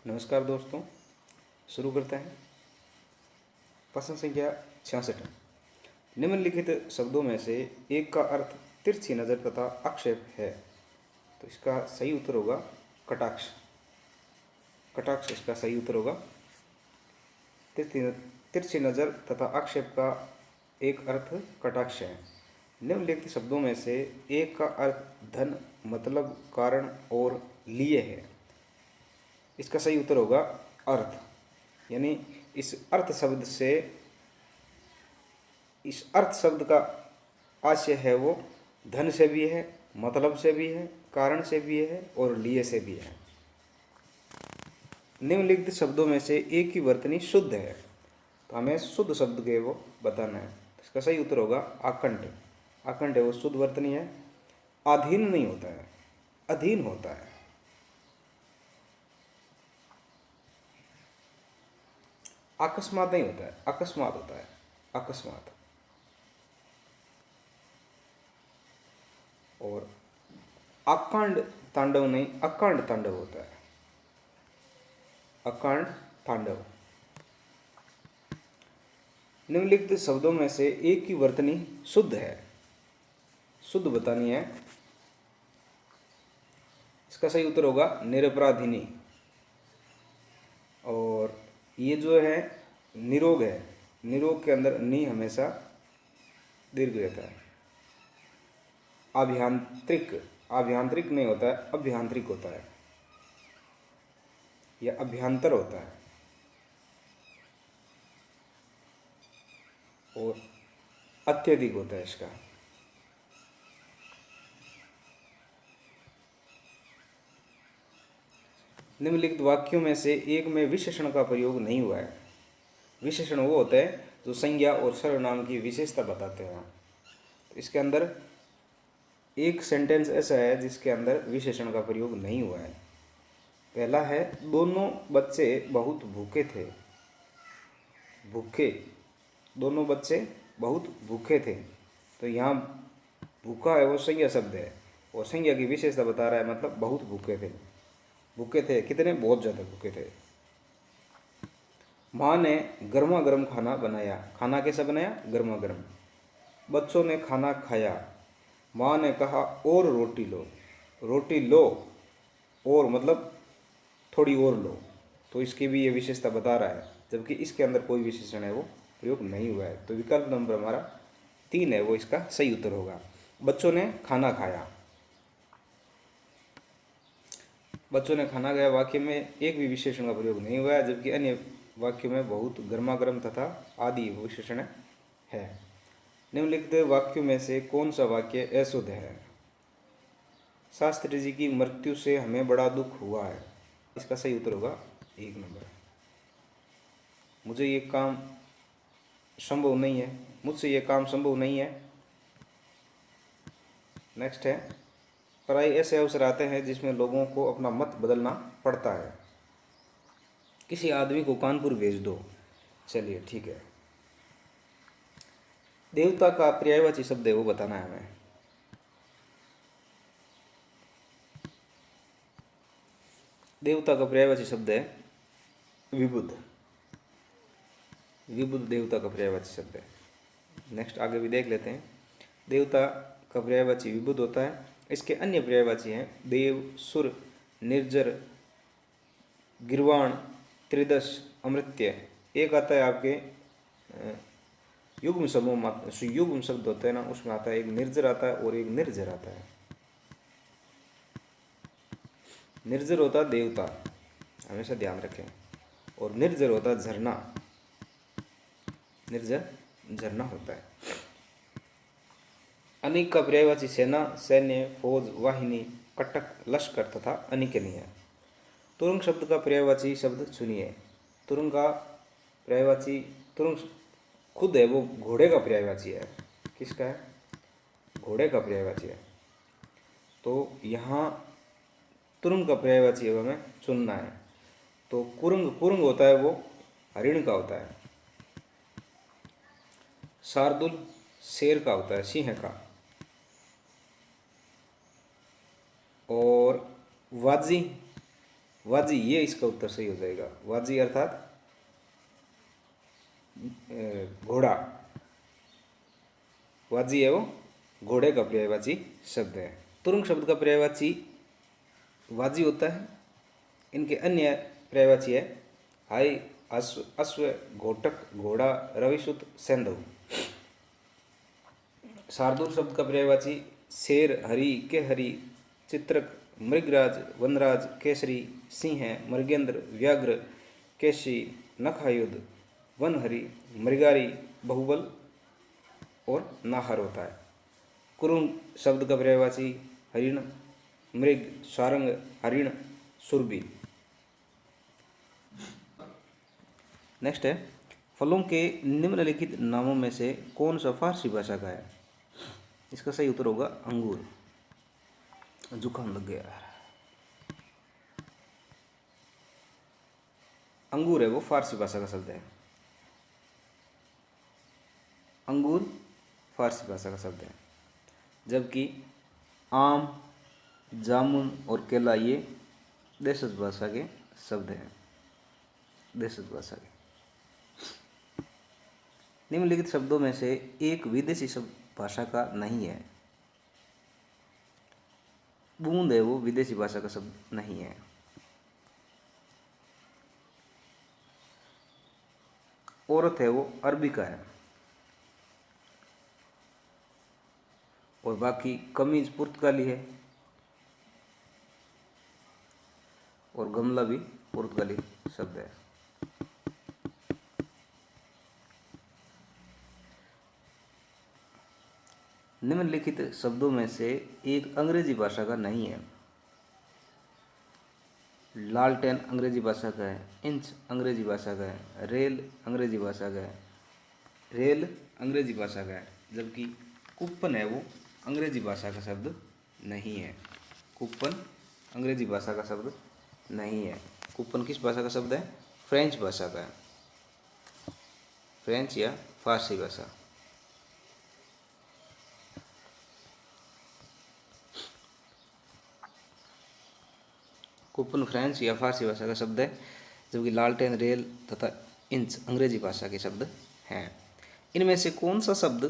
नमस्कार दोस्तों, शुरू करते हैं। प्रश्न संख्या 66। निम्नलिखित शब्दों में से एक का अर्थ तिरछी नज़र तथा आक्षेप है, तो इसका सही उत्तर होगा कटाक्ष। कटाक्ष इसका सही उत्तर होगा। तिरछी नज़र तथा आक्षेप का एक अर्थ कटाक्ष है। निम्नलिखित शब्दों में से एक का अर्थ धन, मतलब, कारण और लिए है, इसका सही उत्तर होगा अर्थ। यानी इस अर्थ शब्द का आशय है वो धन से भी है, मतलब से भी है, कारण से भी है और लिए से भी है। निम्नलिखित शब्दों में से एक की वर्तनी शुद्ध है, तो हमें शुद्ध शब्द के वो बताना है। इसका सही उत्तर होगा आकंठ। आकंठ है वो शुद्ध वर्तनी है। अधीन नहीं होता है, अधीन होता है। अकस्मात नहीं होता है, अकस्मात होता है, अकस्मात। और अकांड तांडव नहीं, अकांड तांडव होता है, अकांड तांडव। निम्नलिखित शब्दों में से एक की वर्तनी शुद्ध है, शुद्ध बतानी है, इसका सही उत्तर होगा निरपराधिनी। और ये जो है निरोग है, निरोग के अंदर नी हमेशा दीर्घ रहता है। अभ्यांतरिक, अभ्यांतरिक नहीं होता है, अभ्यांतरिक होता है या अभ्यंतर होता है। और अत्यधिक होता है इसका। निम्नलिखित वाक्यों में से एक में विशेषण का प्रयोग नहीं हुआ है। विशेषण वो होते हैं जो संज्ञा और सर्वनाम की विशेषता बताते हैं। तो इसके अंदर एक सेंटेंस ऐसा है जिसके अंदर विशेषण का प्रयोग नहीं हुआ है। पहला है, दोनों बच्चे बहुत भूखे थे। भूखे, दोनों बच्चे बहुत भूखे थे, तो यहाँ भूखा है वो संज्ञा शब्द है और संज्ञा की विशेषता बता रहा है, मतलब बहुत भूखे थे। भूखे थे कितने? बहुत ज़्यादा भूखे थे। माँ ने गर्मा गर्म खाना बनाया। खाना कैसा बनाया? गर्मा गर्म। बच्चों ने खाना खाया। माँ ने कहा और रोटी लो। रोटी लो, और मतलब थोड़ी और लो, तो इसकी भी ये विशेषता बता रहा है, जबकि इसके अंदर कोई विशेषण है वो प्रयोग नहीं हुआ है। तो विकल्प नंबर हमारा 3 है वो इसका सही उत्तर होगा। बच्चों ने खाना खाया। बच्चों ने खाना खाया वाक्य में एक भी विशेषण का प्रयोग नहीं हुआ है, जबकि अन्य वाक्यों में बहुत गर्मा गर्म तथा आदि विशेषण है। निम्नलिखित वाक्यों में से कौन सा वाक्य अशुद्ध है? शास्त्री जी की मृत्यु से हमें बड़ा दुख हुआ है, इसका सही उत्तर होगा 1 नंबर। मुझे ये काम संभव नहीं है, मुझसे ये काम संभव नहीं है। नेक्स्ट है, प्राय ऐसे अवसर आते हैं जिसमें लोगों को अपना मत बदलना पड़ता है। किसी आदमी को कानपुर भेज दो। चलिए ठीक है। देवता का पर्यायवाची शब्द है वो बताना है हमें। देवता का पर्यायवाची शब्द है विबुध। विबुध देवता का पर्यायवाची शब्द है। नेक्स्ट आगे भी देख लेते हैं। देवता का पर्यायवाची विबुध होता है। इसके अन्य पर्यायवाची हैं देव, सुर, निर्जर, गिरवाण, त्रिदश, अमृत्य। एक आता है आपके युग्म समूह, युग्म शब्द होते हैं ना, उसमें आता है एक निर्जर आता है और एक निर्जर आता है। निर्जर होता है देवता, हमेशा ध्यान रखें, और निर्जर होता है झरना। निर्जर झरना होता है। अनिक का पर्यायवाची सेना, सैन्य, फौज, वाहिनी, कटक, लश्कर तथा अनिकनीय। तुरंग शब्द का पर्यायवाची शब्द सुनिए। तुरंग का पर्यायवाची, तुरंग खुद है वो घोड़े का पर्यायवाची है। किसका है? घोड़े का पर्यायवाची है। तो यहाँ तुरंग का पर्यायवाची है हमें चुनना है। तो कुरंग, कुरंग होता है वो हरिण का होता है। शार्दुल शेर का होता है, सिंह का। और वाजी वाजी, ये इसका उत्तर सही हो जाएगा। वाजी अर्थात घोड़ा। वाजी है वो घोड़े का पर्यायवाची शब्द है। तुरंग शब्द का पर्यायवाची वाजी होता है। इनके अन्य पर्यायवाची है हाई, अश्व, अश्व, घोटक, घोड़ा, रविसुत, सेंधव। शार्दूल शब्द का पर्यायवाची शेर, हरि, केहरी, चित्रक, मृगराज, वनराज, केसरी, सिंह, मृगेंद्र, व्याघ्र, केशी, नखायुध, वनहरि, मृगारी, बहुबल और नाहर होता है। कुरुंग शब्द का पर्यायवाची हरिण, मृग, सारंग, हरिण, सुरभि। नेक्स्ट है, फलों के निम्नलिखित नामों में से कौन सा फारसी भाषा का है? इसका सही उत्तर होगा अंगूर। जुकाम लग गया यार। अंगूर है वो फारसी भाषा का शब्द है। अंगूर फारसी भाषा का शब्द है, जबकि आम, जामुन और केला ये देशज भाषा के शब्द हैं। देशज भाषा के। निम्नलिखित शब्दों में से एक विदेशी शब्द भाषा का नहीं है। बूंद है वो विदेशी भाषा का शब्द नहीं है। औरत है वो अरबी का है। और बाकी कमीज पुर्तगाली है और गमला भी पुर्तगाली शब्द है। निम्नलिखित शब्दों में से एक अंग्रेजी भाषा का नहीं है। लालटेन अंग्रेजी भाषा का है, इंच अंग्रेजी भाषा का है, रेल अंग्रेजी भाषा का है, रेल अंग्रेजी भाषा का है, जबकि कूपन है वो अंग्रेजी भाषा का शब्द नहीं है। कूपन अंग्रेजी भाषा का शब्द नहीं है। कूपन किस भाषा का शब्द है? फ्रेंच भाषा का है। फ्रेंच या फारसी भाषा। कूपन फ्रेंच या फारसी भाषा का शब्द है, जबकि लालटेन, रेल तथा इंच अंग्रेजी भाषा के शब्द हैं। इनमें से कौन सा शब्द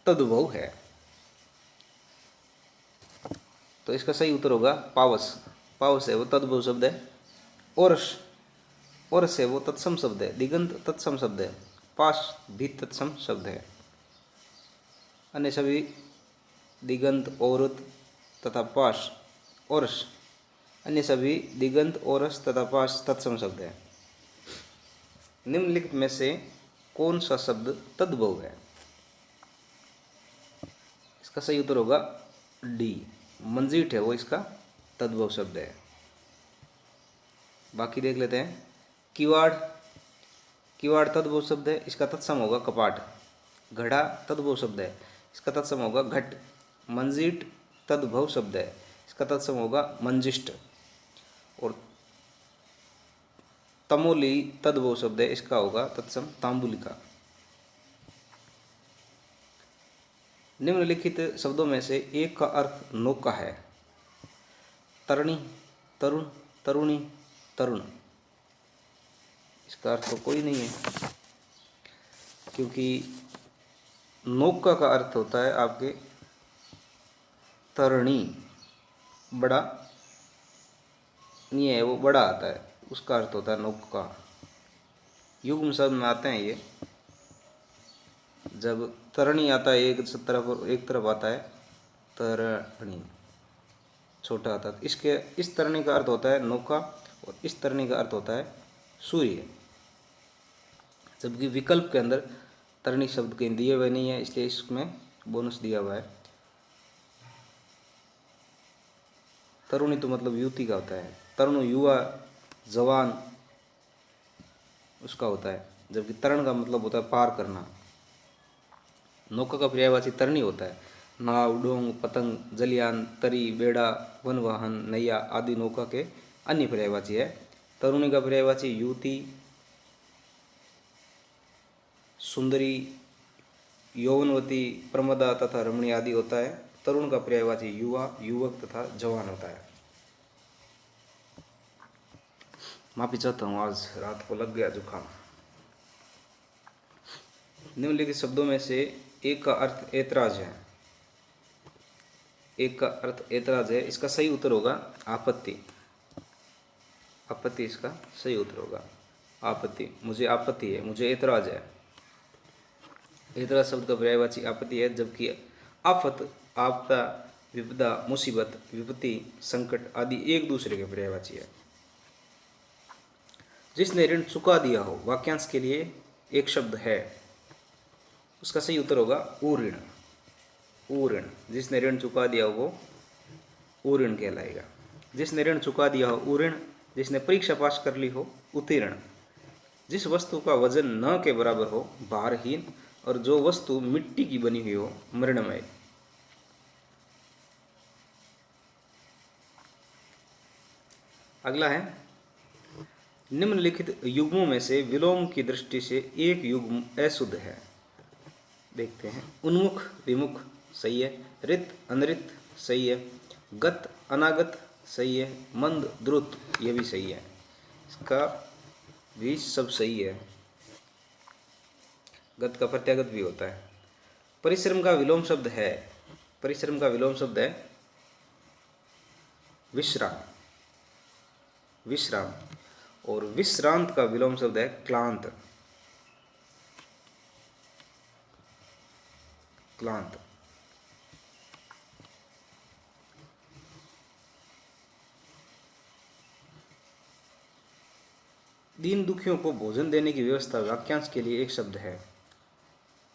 तद्भव है? तो इसका सही उत्तर होगा पावस। पावस है वो तद्भव शब्द है। ओरस, ओरस है वो तत्सम शब्द है। दिगंत तत्सम शब्द है। पाश भी तत्सम शब्द है। अन्य सभी दिगंत, औरत तथा पाश, ओरस, अन्य सभी दिगंत, ओरस तथा पाश तत्सम शब्द है। निम्नलिखित में से कौन सा शब्द तद्भव है? इसका सही उत्तर होगा डी, मंजीठ है वो इसका तद्भव शब्द है। बाकी देख लेते हैं। किवाड़, किवाड़ तद्भव शब्द है, इसका तत्सम होगा कपाट। घड़ा तद्भव शब्द है, इसका तत्सम होगा घट। मंजीठ तद्भव शब्द है, इसका तत्सम होगा मंजिष्ठ। और तमोली तद्भव शब्द है, इसका होगा तत्सम तांबुलिका। निम्नलिखित शब्दों में से एक का अर्थ नौका है। तरणी, तरुण, तरुणी, तरुण। इसका अर्थ तो कोई नहीं है, क्योंकि नौका का अर्थ होता है आपके तरणी। बड़ा नहीं है वो, बड़ा आता है, उसका अर्थ होता है नौका। युग्म शब्द में आते हैं ये। जब तरणी आता है एक तरफ और एक तरफ आता है तरणी, छोटा आता है। इसके इस तरणी का अर्थ होता है नौका और इस तरणी का अर्थ होता है सूर्य। जबकि विकल्प के अंदर तरणी शब्द कहीं दिए हुए नहीं है, इसलिए इसमें बोनस दिया हुआ है। तरुणी तो मतलब युवती का होता है। तरुण युवा, जवान उसका होता है, जबकि तरण का मतलब होता है पार करना। नौका का पर्यायवाची तरणी होता है। नाव, डोंग, पतंग, जलयान, तरी, बेड़ा, वन वाहन, नैया आदि नौका के अन्य पर्यायवाची है। तरुणी का पर्यायवाची युवती, सुंदरी, यौवनवती, प्रमदा तथा रमणी आदि होता है। तरुण का पर्यायवाची युवा, युवक तथा जवान होता है। माफी चाहता हूँ, आज रात को लग गया जुकाम। निम्नलिखित शब्दों में से एक का अर्थ ऐतराज है। एक का अर्थ ऐतराज है, इसका सही उत्तर होगा आपत्ति। आपत्ति इसका सही उत्तर होगा। आपत्ति, मुझे आपत्ति है, मुझे ऐतराज है। ऐतराज शब्द का पर्यायवाची आपत्ति है, जबकि आफत, आपदा, विपदा, मुसीबत, विपत्ति, संकट आदि एक दूसरे के पर्यायवाची है। जिसने ऋण चुका दिया हो, वाक्यांश के लिए एक शब्द है, उसका सही उत्तर होगा ऊऋण। ऊऋण, जिसने ऋण चुका दिया हो वो ऊऋण कहलाएगा। जिसने ऋण चुका दिया हो ऊऋण, जिसने परीक्षा पास कर ली हो उत्तीर्ण। जिस वस्तु का वजन न के बराबर हो भारहीन, और जो वस्तु मिट्टी की बनी हुई हो मृणमय। अगला है, निम्नलिखित युग्मों में से विलोम की दृष्टि से एक युग्म अशुद्ध है। देखते हैं। उन्मुख विमुख सही है, रित अनरित सही है, गत अनागत सही है, मंद द्रुत ये भी सही है, इसका भी सब सही है। गत का प्रत्यागत भी होता है। परिश्रम का विलोम शब्द है, परिश्रम का विलोम शब्द है विश्राम। विश्राम। और विश्रांत का विलोम शब्द है क्लांत। क्लांत। दीन दुखियों को भोजन देने की व्यवस्था वाक्यांश के लिए एक शब्द है,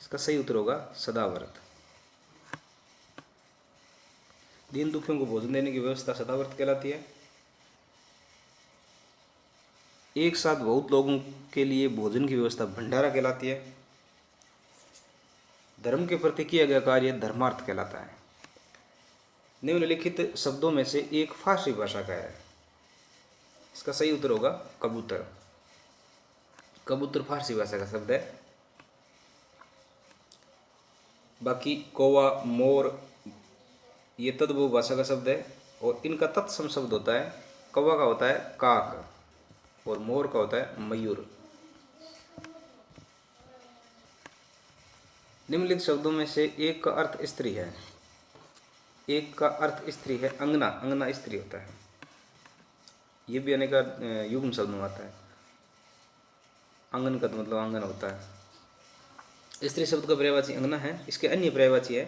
इसका सही उत्तर होगा सदाव्रत। दीन दुखियों को भोजन देने की व्यवस्था सदाव्रत कहलाती है। एक साथ बहुत लोगों के लिए भोजन की व्यवस्था भंडारा कहलाती है। धर्म के प्रति किया गया कार्य धर्मार्थ कहलाता है। निम्नलिखित शब्दों में से एक फारसी भाषा का है, इसका सही उत्तर होगा कबूतर। कबूतर फारसी भाषा का शब्द है। बाकी कौवा, मोर ये तद्भव भाषा का शब्द है, और इनका तत्सम शब्द होता है। कौवा का होता है काक और मोर का होता है मयूर। निम्नलिखित शब्दों में से एक का अर्थ स्त्री है, एक का अर्थ स्त्री है अंगना। अंगना स्त्री होता है, ये भी अनेक युग्म शब्द में आता है। आंगन का तो मतलब आंगन होता है। स्त्री शब्द का पर्यायवाची अंगना है। इसके अन्य पर्यायवाची है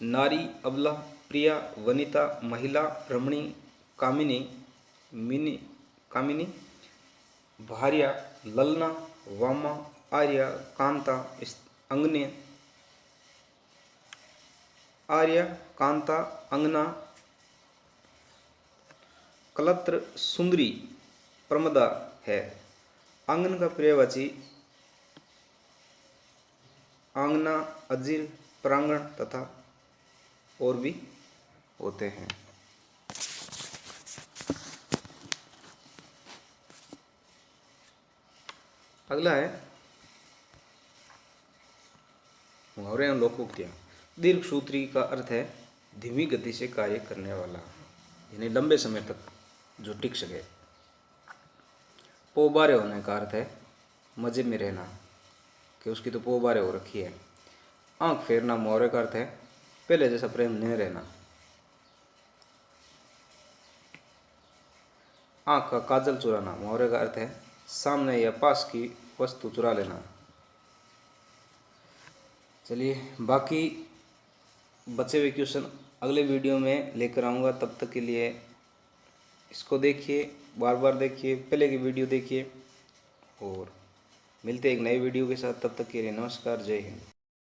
नारी, अबला, प्रिया, वनिता, महिला, रमणी, कामिनी, मिनी, कामिनी, भार्या, ललना, वामा, आर्या, कांता, अंगने, आर्या, कांता, अंगना, कलत्र, सुंदरी, प्रमदा है। आंगन का पर्यायवाची आंगना, अजीर, प्रांगण तथा और भी होते हैं। अगला है मुहावरे एवं लोकोक्तियां। दीर्घ सूत्री का अर्थ है धीमी गति से कार्य करने वाला, यानी लंबे समय तक जो टिक सके। पोबारे होने का अर्थ है मजे में रहना, कि उसकी तो पोबारे हो रखी है। आंख फेरना मुहावरे का अर्थ है पहले जैसा प्रेम नहीं रहना। आंख का काजल चुराना मुहावरे का अर्थ है सामने या पास की वस्तु चुरा लेना। चलिए, बाकी बचे हुए क्वेश्चन अगले वीडियो में लेकर आऊँगा। तब तक के लिए इसको देखिए, बार बार देखिए, पहले की वीडियो देखिए, और मिलते हैं एक नई वीडियो के साथ। तब तक के लिए नमस्कार, जय हिंद।